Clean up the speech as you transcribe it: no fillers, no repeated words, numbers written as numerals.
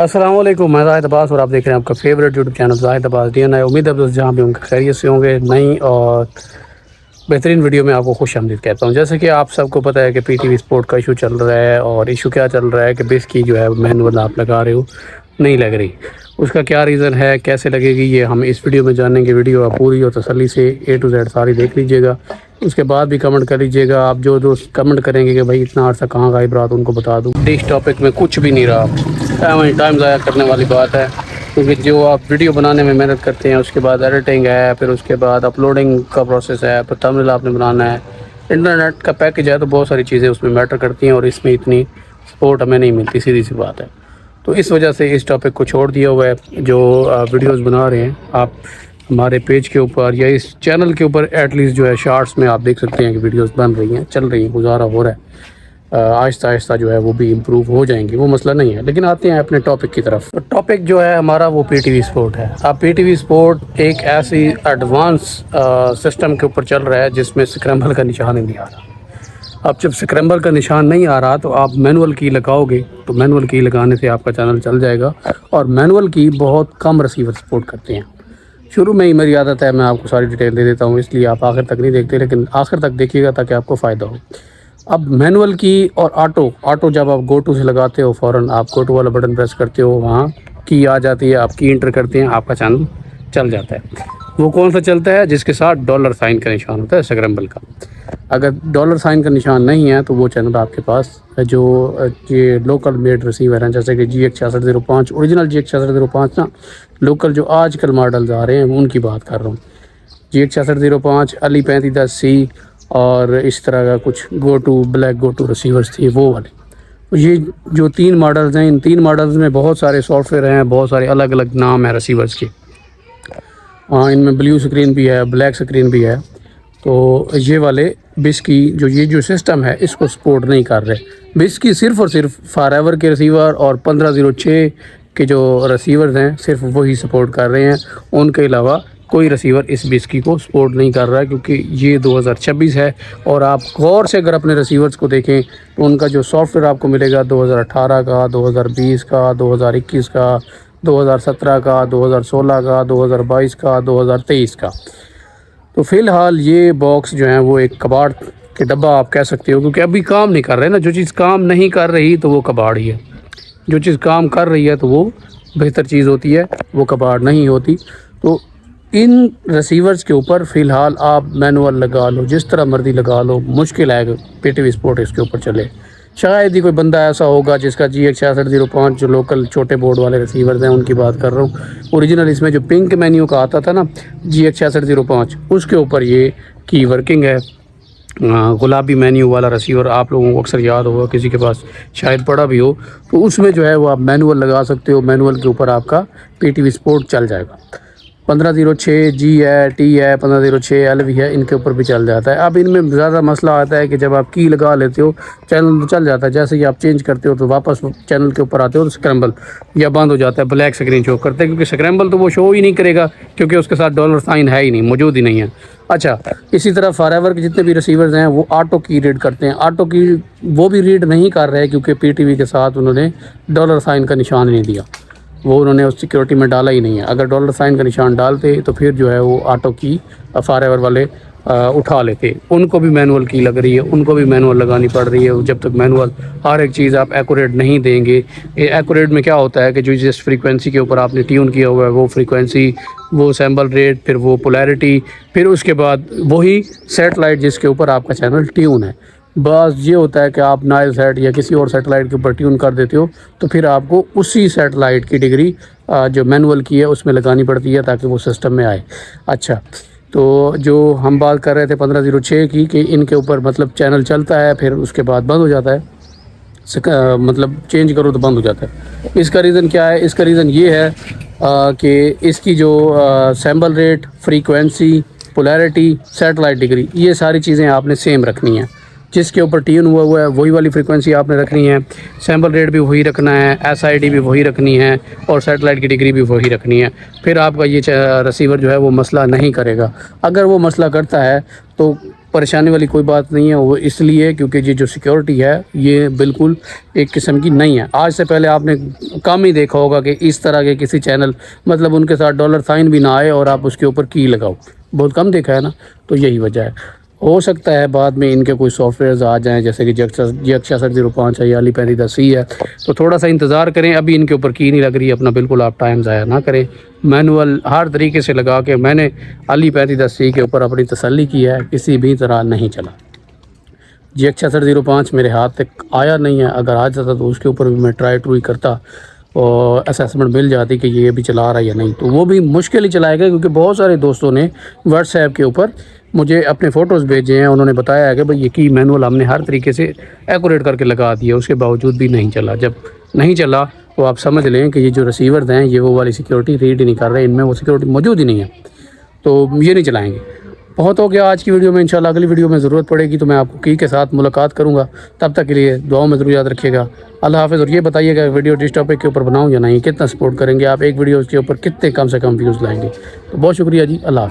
अस्सलाम वालेकुम, मैं ज़ाहिद अब्बास और आप देख रहे हैं आपका favourite YouTube channel Zahid Abbas DNI। उम्मीद है दोस्त जहाँ भी होंगे खैरियत से होंगे। नई और बेहतरीन वीडियो में आपको खुश आमदीद कहता हूँ। जैसे कि आप सबको पता है कि PTV स्पोर्ट का इशू चल रहा है, और इशू क्या चल रहा है कि बिस की जो है मैनुअल आप लगा रहे हो नहीं लग रही। उसका क्या रीज़न है, कैसे लगेगी, ये हम इस वीडियो में जानेंगे। वीडियो आप पूरी और तसल्ली से A to Z सारी देख लीजिएगा। उसके बाद भी कमेंट कर लीजिएगा। आप जो दोस्त कमेंट करेंगे कि भाई इतना अर्सा कहाँ गायब रहा, तो उनको बता दूँ इस टॉपिक में कुछ भी नहीं रहा। टाइम ज़ाया करने वाली बात है, क्योंकि जो आप वीडियो बनाने में मेहनत करते हैं, उसके बाद एडिटिंग है, फिर उसके बाद अपलोडिंग का प्रोसेस है, फिर थंबनेल आपने बनाना है, इंटरनेट का पैकेज है, तो बहुत सारी चीज़ें उसमें मैटर करती हैं और इसमें इतनी सपोर्ट हमें नहीं मिलती, सीधी सी बात है। तो इस वजह से इस टॉपिक को छोड़ दिया हुआ है। जो वीडियोस बना रहे हैं आप हमारे पेज के ऊपर या इस चैनल के ऊपर, एटलीस्ट जो है शॉर्ट्स में आप देख सकते हैं कि वीडियोस बन रही हैं, चल रही हैं, गुजारा हो रहा है। आहिस्ता आहिस्ता जो है वो भी इम्प्रूव हो जाएंगी, वो मसला नहीं है। लेकिन आते हैं अपने टॉपिक की तरफ। तो टॉपिक जो है हमारा वो PTV स्पोर्ट है। अब PTV स्पोर्ट एक ऐसी एडवांस सिस्टम के ऊपर चल रहा है जिसमें स्क्रैम्बल का निशान ही नहीं आ रहा। अब जब स्क्रैम्बल का निशान नहीं आ रहा, तो आप मैनुअल की लगाओगे, तो मैनुअल की लगाने से आपका चैनल चल जाएगा। और मैनुअल की बहुत कम रिसीवर सपोर्ट करते हैं। शुरू में ही मेरी आदत है, मैं आपको सारी डिटेल दे देता हूँ, इसलिए आप आखिर तक नहीं देखते, लेकिन आखिर तक देखिएगा ताकि आपको फ़ायदा हो। अब मैनुअल की और ऑटो जब आप गो टू से लगाते हो, फ़ौरन आप गो टू वाला बटन प्रेस करते हो, वहाँ की आ जाती है, आप की इंटर करते हैं, आपका चैनल चल जाता है। वो कौन सा चलता है? जिसके साथ डॉलर साइन का निशान होता है, स्क्रैम्बल का। अगर डॉलर साइन का निशान नहीं है तो वो चैनल आपके पास जो ये लोकल मेड रिसीवर हैं, जैसे कि GH6605 ओरिजिनल GH6605 ना, लोकल जो आजकल मॉडल्स आ रहे हैं उनकी बात कर रहा हूँ। GH6605 अली 3510C और इस तरह का कुछ ब्लैक गो टू रिसीवर्स थी, वो वाले। तो ये जो 3 मॉडल्स हैं, इन 3 मॉडल्स में बहुत सारे सॉफ्टवेयर हैं, बहुत सारे अलग अलग नाम है रिसीवर्स के। इनमें ब्लू स्क्रीन भी है, ब्लैक स्क्रीन भी है। तो ये वाले बिस की जो सिस्टम है, इसको सपोर्ट नहीं कर रहे। बिस की सिर्फ़ और सिर्फ फॉरएवर के रिसीवर और 1506 के जो रिसीवर्स हैं, सिर्फ वही सपोर्ट कर रहे हैं। उनके अलावा कोई रिसीवर इस बिस की को सपोर्ट नहीं कर रहा है, क्योंकि ये 2026 है। और आप गौर से अगर अपने रिसीवर्स को देखें तो उनका जो सॉफ्टवेयर आपको मिलेगा 2018 का, 2020 का, 2021 का, 2017 का, 2016 का, 2022 का, 2023 का। तो फ़िलहाल ये बॉक्स जो है वो एक कबाड़ के डब्बा आप कह सकते हो, क्योंकि अभी काम नहीं कर रहे ना। जो चीज़ काम नहीं कर रही तो वो कबाड़ ही है, जो चीज़ काम कर रही है तो वो बेहतर चीज़ होती है, वो कबाड़ नहीं होती। तो इन रिसीवर्स के ऊपर फ़िलहाल आप मैनुअल लगा लो, जिस तरह मर्ज़ी लगा लो, मुश्किल है कि PTV स्पोर्ट इसके ऊपर चले। शायद ही कोई बंदा ऐसा होगा जिसका GH6605 जो लोकल छोटे बोर्ड वाले रिसीवर्स हैं उनकी बात कर रहा हूँ। ओरिजिनल इसमें जो पिंक मेन्यू का आता था ना GH6605, उसके ऊपर ये की वर्किंग है। गुलाबी मेन्यू वाला रिसीवर आप लोगों को अक्सर याद होगा, किसी के पास शायद पड़ा भी हो, तो उसमें जो है वो आप मैनुअल लगा सकते हो। मैनुअल के ऊपर आपका PTV स्पोर्ट चल जाएगा। 1506G है, T है, 1506L भी है, इनके ऊपर भी चल जाता है। अब इनमें ज़्यादा मसला आता है कि जब आप की लगा लेते हो, चैनल तो चल जाता है, जैसे ही आप चेंज करते हो तो वापस चैनल के ऊपर आते हो तो स्क्रैम्बल या बंद हो जाता है, ब्लैक स्क्रीन शो करते हैं। क्योंकि स्क्रैम्बल तो वो शो ही नहीं करेगा, क्योंकि उसके साथ डॉलर साइन है ही नहीं, मौजूद ही नहीं है। अच्छा, इसी तरह फॉरएवर के जितने भी रिसीवर्स हैं वो ऑटो की रीड करते हैं। ऑटो की वो भी रीड नहीं कर रहे, क्योंकि PTV के साथ उन्होंने डॉलर साइन का निशान नहीं दिया, वो उन्होंने उस सिक्योरिटी में डाला ही नहीं है। अगर डॉलर साइन का निशान डालते तो फिर जो है वो ऑटो की फॉरएवर वाले उठा लेते। उनको भी मैनुअल की लग रही है, उनको भी मैनुअल लगानी पड़ रही है। जब तक मैनुअल हर एक चीज़ आप एक्यूरेट नहीं देंगे, एक्यूरेट में क्या होता है कि जो जिस फ्रीक्वेंसी के ऊपर आपने ट्यून किया हुआ है वो फ्रीक्वेंसी, वो सैम्बल रेट, फिर वो पोलैरिटी, फिर उसके बाद वही सेटेलाइट जिसके ऊपर आपका चैनल ट्यून है। बस ये होता है कि आप नाइल सेट या किसी और सेटेलाइट के ऊपर ट्यून कर देते हो, तो फिर आपको उसी सेटेलाइट की डिग्री जो मैनुअल की है उसमें लगानी पड़ती है, ताकि वो सिस्टम में आए। अच्छा, तो जो हम बात कर रहे थे 1506 की, कि इनके ऊपर मतलब चैनल चलता है, फिर उसके बाद बंद हो जाता है, मतलब चेंज करो तो बंद हो जाता है। इसका रीज़न क्या है? इसका रीज़न ये है कि इसकी जो sample rate, frequency, polarity, satellite degree, ये सारी चीज़ें आपने सेम रखनी है। जिसके ऊपर ट्यून हुआ है वही वाली फ्रीक्वेंसी आपने रखनी है, सैम्पल रेट भी वही रखना है, SID भी वही रखनी है, और सेटेलाइट की डिग्री भी वही रखनी है। फिर आपका ये रिसीवर जो है वो मसला नहीं करेगा। अगर वो मसला करता है तो परेशानी वाली कोई बात नहीं है। वो इसलिए क्योंकि ये जो सिक्योरिटी है ये बिल्कुल एक किस्म की नहीं है। आज से पहले आपने कम ही देखा होगा कि इस तरह के किसी चैनल मतलब उनके साथ डॉलर साइन भी ना आए और आप उसके ऊपर की लगाओ, बहुत कम देखा है ना। तो यही वजह है। हो सकता है बाद में इनके कोई सॉफ्टवेयर आ जाएं, जैसे कि GX6605 है या Ali 3510C है, तो थोड़ा सा इंतज़ार करें। अभी इनके ऊपर की नहीं लग रही है, अपना बिल्कुल आप टाइम ज़ाया ना करें। मैनुअल हर तरीके से लगा के मैंने Ali 3510C के ऊपर अपनी तसल्ली की है, किसी भी तरह नहीं चला। GX6605 मेरे हाथ तक आया नहीं है, अगर आ जाता तो उसके ऊपर भी मैं ट्राई करता और असेसमेंट मिल जाती कि ये भी चला रहा है या नहीं, तो वो भी मुश्किल ही चलाएगा। क्योंकि बहुत सारे दोस्तों ने व्हाट्सएप के ऊपर मुझे अपने फ़ोटोज़ भेजे हैं, उन्होंने बताया है कि भाई ये की मैनुअल हमने हर तरीके से एक्यूरेट करके लगा दिया, उसके बावजूद भी नहीं चला। जब नहीं चला तो आप समझ लें कि ये जो रिसीवर्स हैं ये वो वाली सिक्योरिटी रीड ही नहीं कर रहे, इनमें वो सिक्योरिटी मौजूद ही नहीं है, तो ये नहीं चलाएँगे। बहुत हो गया आज की वीडियो में। इंशाल्लाह अगली वीडियो में ज़रूरत पड़ेगी तो मैं आपको की के साथ मुलाकात करूँगा। तब तक के लिए दुआओं में ज़रूर याद रखिएगा। अल्लाह हाफ़िज़। और ये बताइएगा वीडियो जिस टॉपिक के ऊपर बनाऊँ या नहीं, कितना सपोर्ट करेंगे आप, एक वीडियो के ऊपर कितने कम से कम व्यूज़ लाएंगे। तो बहुत शुक्रिया जी, अल्लाह हाफ़िज़।